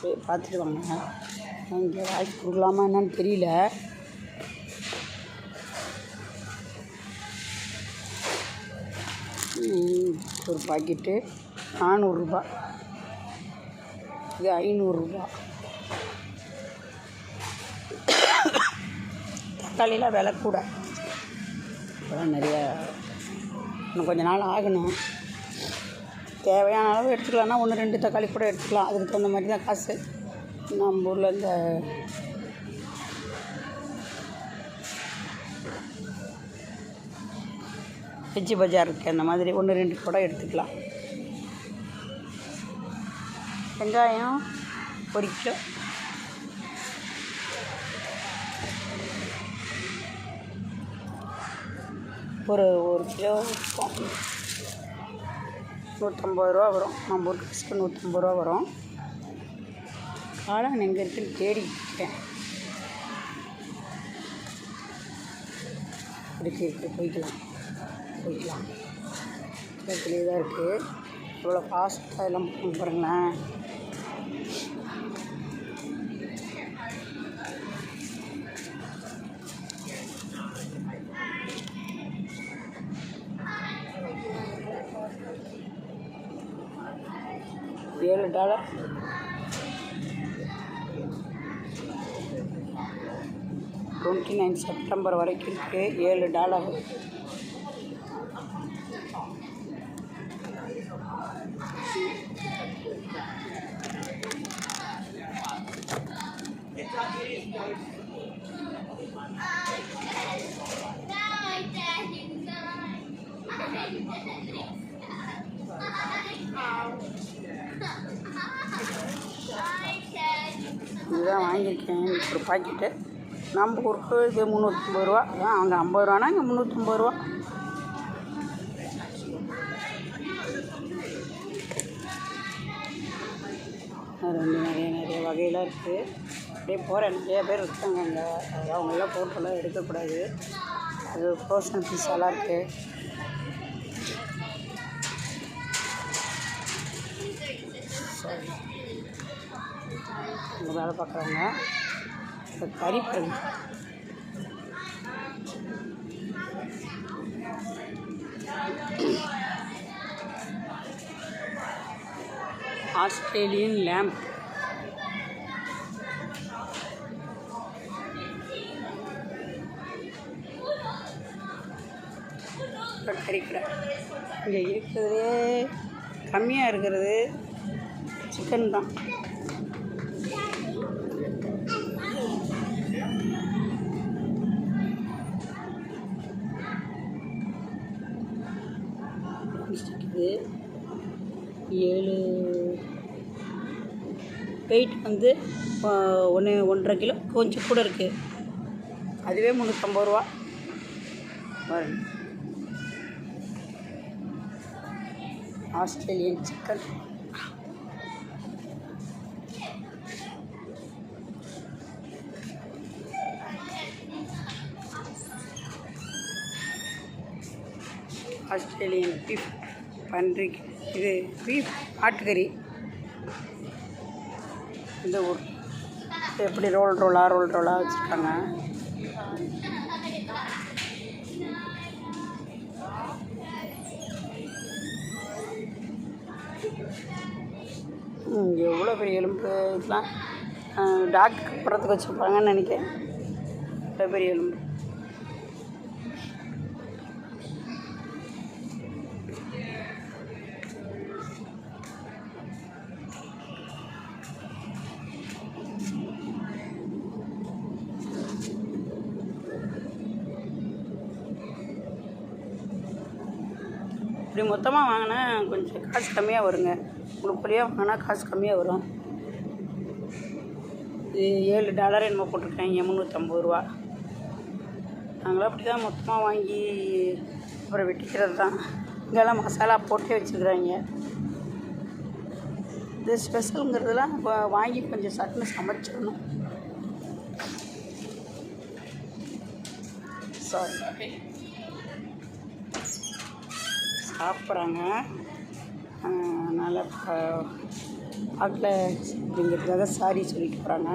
பார்த்துட்டு வாங்க. இங்கே வாங்கி கொடுக்கலாமா என்னன்னு தெரியல. ஒரு பாக்கெட்டு 400 ரூபா, இது 500 ரூபா. தக்காளிலாம் விலை கூட, இப்போதான் நிறையா, இன்னும் கொஞ்சம் நாள் ஆகணும். தேவையான அளவு எடுத்துக்கலாம்னா 1-2 தக்காளி கூட எடுத்துக்கலாம். அதுக்கு தகுந்த மாதிரி தான் காசு. நம்ம ஊரில் இந்த வெஜ்ஜி பஜார் இருக்குது, அந்த மாதிரி 1-2 கூட எடுத்துக்கலாம். வெங்காயம் 1 கிலோ, ஒரு கிலோ 150 ரூபா வரும். நம்ம ஊர் காசுக்கு 150 ரூபா வரும். காளான் எங்கே இருக்குன்னு தேடிக்கிட்டேன். இருக்குது, போய்க்கலாம் பக்கத்துலேயே தான் இருக்குது. இவ்வளோ ஃபாஸ்ட்டாக எல்லாம் பாருங்களேன். $7 29 செப்டம்பர் வரைக்கும் இருக்குது. $7. இதுதான் வாங்கியிருக்கேன் ஒரு பாக்கெட்டு. நம்ம ஊருக்கு இது 350 ரூபா. அங்கே 50 ரூபானா இங்கே 350 ரூபா. அது வந்து நிறைய வகையெல்லாம் இருக்குது. அப்படியே போகிற நிறைய பேர் இருக்காங்க அங்கே. அவங்களாம் ஃபோட்டோலாம் எடுக்கக்கூடாது. அது ஃப்ரோசன் பீஸாலாம் இருக்குது. சரி, இங்கே வேலை பார்க்குறாங்க. இப்போ கறி பண்ணி ஆஸ்திரேலியன் லேம்ப், கறிக்கடை. இங்கே இருக்கிறதே கம்மியாக இருக்கிறது சிக்கன் தான். இது 7 வெயிட் வந்து 1.5 கிலோ கொஞ்சம் கூட இருக்குது. அதுவே 350 ரூபா வரும். Australian chicken. ஆஸ்திரேலியன் பீஃப் பன்றி. இது பீஃப் ஆட்டுக்கறி. இந்த ஊர் எப்படி ரோலாக வச்சுருக்காங்க. எவ்வளோ பெரிய எலும்பு. இதெல்லாம் டாக்டருக்கு போகிறதுக்கு வச்சுருப்பாங்கன்னு நினைக்கிறேன். எவ்வளோ பெரிய எலும்பு. இப்படி மொத்தமாக வாங்கினா கொஞ்சம் காசு கம்மியாக வருங்க. உங்களுக்கு புள்ளியாக வாங்கினா காசு கம்மியாக வரும். இது $7 என்னமோ போட்டிருக்காங்க, 350 ரூபா. நாங்களாம் அப்படி தான் மொத்தமாக வாங்கி அப்புறம் வெட்டிக்கிறது தான். இங்கெல்லாம் மசாலா போட்டே வச்சுக்கிறாங்க. இது ஸ்பெஷலுங்கிறதுலாம் வாங்கி கொஞ்சம் சட்டுன்னு சமைச்சிடணும். சாரி, சாப்பிட்றாங்க. அதனால் பார்க்கல அப்படிங்கிறதுக்காக சாரி சொல்லிட்டு போகிறாங்க.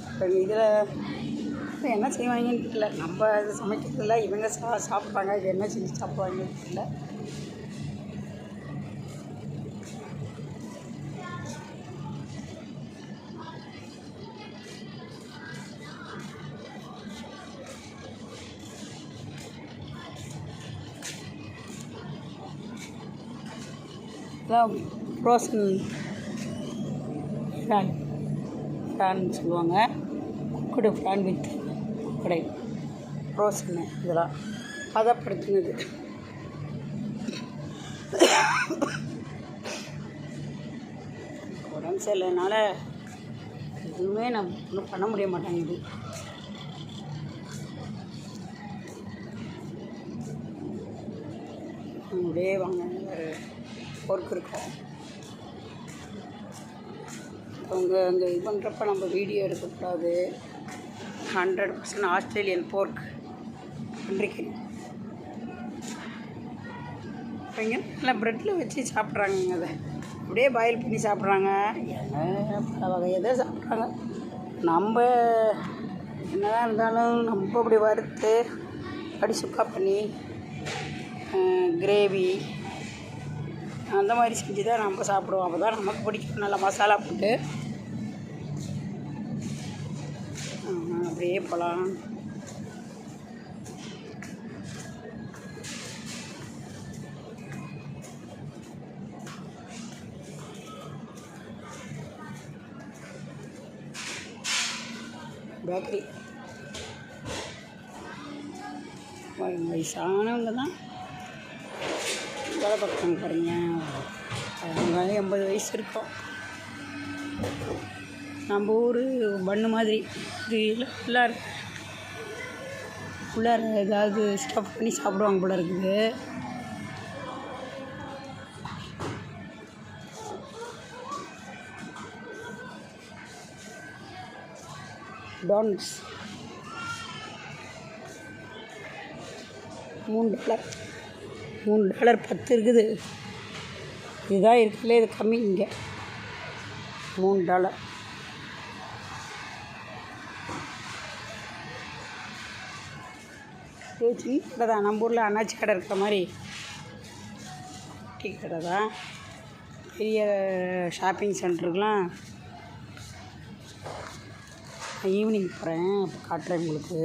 இப்போ இதில் என்ன செய்வாங்கன்னு தெரியல. நம்ம இது சமைக்கிறதில்ல, இவங்க சாப்பிட்றாங்க. இது என்ன செஞ்சு சாப்பிடுவாங்கன்னு தெரியல. இதான் ஃப்ரோசன் ஃப்ரான் சொல்லுவாங்க. குக்குடு ஃப்ரான் வித் குடை ஃப்ரோசன்னு இதெல்லாம் பதப்படுத்தினது. உடம்பு சரியில்லைனால எதுவுமே நம்ம ஒன்றும் பண்ண முடிய மாட்டேங்குது. அப்படியே வாங்க ஒரு ஒர்க் இருக்கும். அவங்க அங்கே இது பண்ணுறப்ப நம்ம வீடியோ எடுக்கக்கூடாது. 100% ஆஸ்திரேலியன் போர்க் பன்றிக்கறி. இங்கே நல்லா ப்ரெட்டில் வச்சு சாப்பிட்றாங்க. அதை அப்படியே பாயில் பண்ணி சாப்பிட்றாங்க. பல வகை எதை சாப்பிட்றாங்க. நம்ம என்னதான் இருந்தாலும் நம்ம அப்படி வறுத்து அப்படி சுக்கா பண்ணி கிரேவி அந்த மாதிரி செஞ்சு தான் நம்ம சாப்பிடுவோம். அப்போ தான் நமக்கு பிடிக்கும். நல்லா மசாலா போட்டு அப்படியே போகலாம். பேக்கரி வயசானவங்க தான் வேலை பார்க்குறாங்க பாருங்க. அவங்க 80 வயசு இருக்கும். நம்ம ஊர் பண்ணு மாதிரி இது உள்ளார ஏதாவது ஸ்டஃப் பண்ணி சாப்பிடுவாங்க போல இருக்குது. டோனட்ஸ் $3 10 இருக்குது. இதுதான் இருக்குல்ல, இது கம்மி. இங்கே $3 சின்ன கடை தான். நம்ம ஊரில் அண்ணாச்சி கடை இருக்கிற மாதிரி டீ கடை தான். பெரிய ஷாப்பிங் சென்டருக்கெலாம் ஈவினிங் போகிறேன், அப்போ காட்டுறேன் உங்களுக்கு.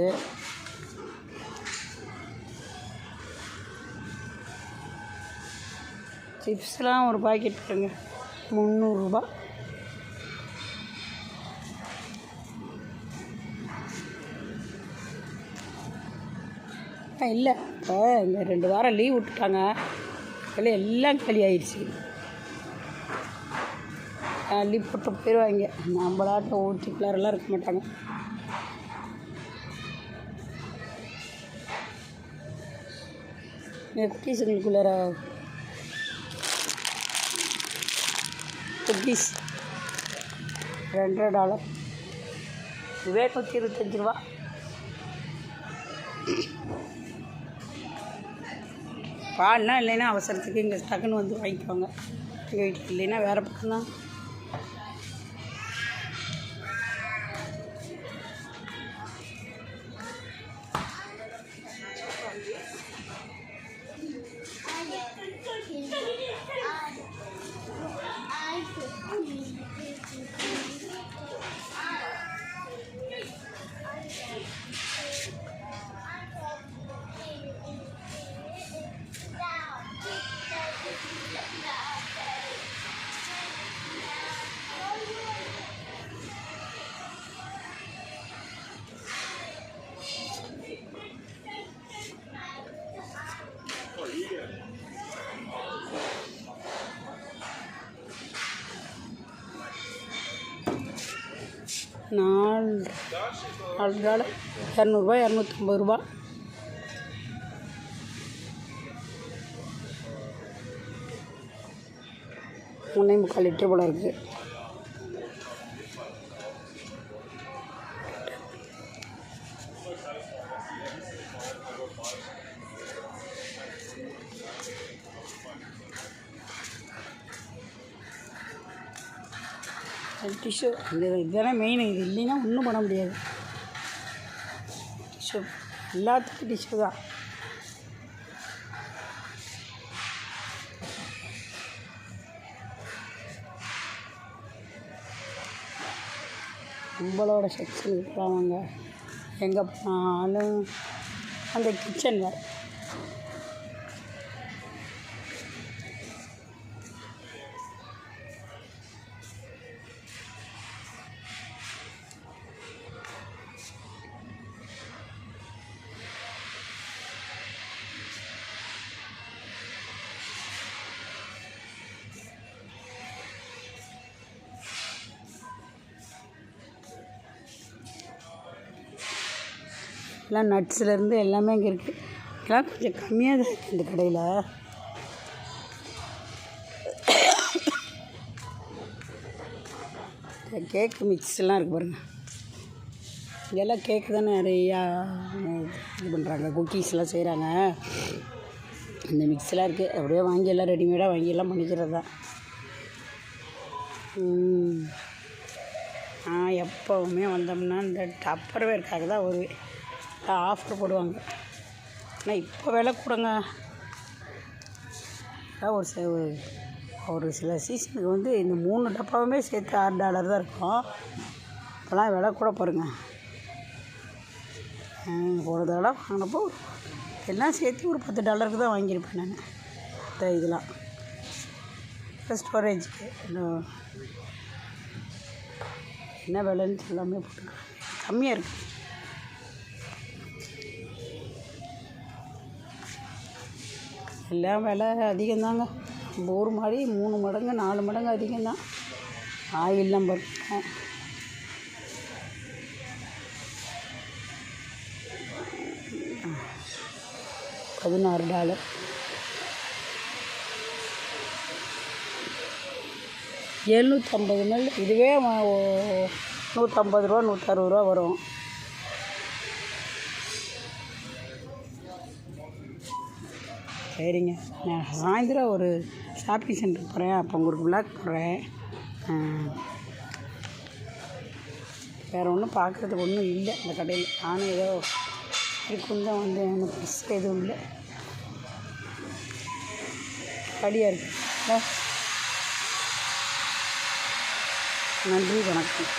சிப்ஸ்லாம் ஒரு பாக்கெட் பாருங்க $300. இல்லை, இப்போ இந்த 2 வாரம் லீவ் விட்டுட்டாங்க. அதில் எல்லாம் காலி ஆயிடுச்சு. லீவ் போட்டு போயிடுவாங்க. நம்மளாட்டம் ஊற்றி கிளறெல்லாம் இருக்க மாட்டாங்க. குட்டீஸுங்களுக்குள்ளார குட்டீஸ் $2.5. இதுவே $125. பால்னா இல்லைன்னா அவசரத்துக்கு இங்கே டக்குன்னு வந்து வாங்கிக்குவாங்க. எங்கள் வீட்டில் இல்லைன்னா வேறு பக்கம் தான். $4 $200 $250. $3.25 லிட்டர் போல் இருக்குது. டிஷ்யூ இதுதானே மெயின். இது இல்லைன்னா ஒன்றும் பண்ண முடியாது. டிஷ்யூ எல்லாத்துக்கும் டிஷ்யூ தான். நம்மளோட செக்ஷனுக்கு போவாங்க. எங்கே போனாலும் அந்த கிச்சன் வேறு. எல்லாம் நட்ஸ்லேருந்து எல்லாமே இங்கே இருக்குது. எல்லாம் கொஞ்சம் கம்மியாக தான் இருக்குது இந்த கடையில். கேக்கு மிக்ஸ்லாம் இருக்குது பாருங்கள். இங்கெல்லாம் கேக்கு தானே நிறையா இது பண்ணுறாங்க, குக்கீஸ்லாம் செய்கிறாங்க. இந்த மிக்ஸ்லாம் இருக்குது. அப்படியே வாங்கி எல்லாம் ரெடிமேடாக வாங்கி எல்லாம் பண்ணிக்கிறது தான். எப்போவுமே வந்தோம்னா இந்த டப்பர்வேர்க்காக தான் வருவேன். ஆஃபர் போடுவாங்க. ஆனால் இப்போ விலை கூடங்க. ஒரு சில சீசனுக்கு வந்து இந்த 3 டப்பாவுமே சேர்த்து $6 தான் இருக்கும். இப்போலாம் விலை கூட பாருங்கள். ஒரு தடவை வாங்கினப்போ எல்லாம் சேர்த்து ஒரு $10 தான் வாங்கியிருப்பேன் நான். இதெல்லாம் ஸ்டோரேஜுக்கு என்ன விலைன்னு எல்லாமே போட்டுருக்கேன். கம்மியாக இருக்குது. எல்லாம் விலை அதிகம்தாங்க. நம்ம ஊர் மாதிரி 3 மடங்கு 4 மடங்கு அதிகம்தான். ஆயிலெலாம் பார்த்தோம். $16. $750 இதுவே $150 $160 வரும். சரிங்க, நான் சாயந்தரம் ஒரு ஷாப்பிங் சென்டருக்கு போகிறேன். அப்போ உங்களுக்கு விளாக் போடுறேன். வேறு ஒன்றும் பார்க்குறதுக்கு ஒன்றும் இல்லை இந்த கடையில். நானும் ஏதோ இருக்குன்னு தான் வந்து எனக்கு பெருசாக எதுவும் இல்லை. கடியாக இருக்குது. நன்றி, வணக்கம்.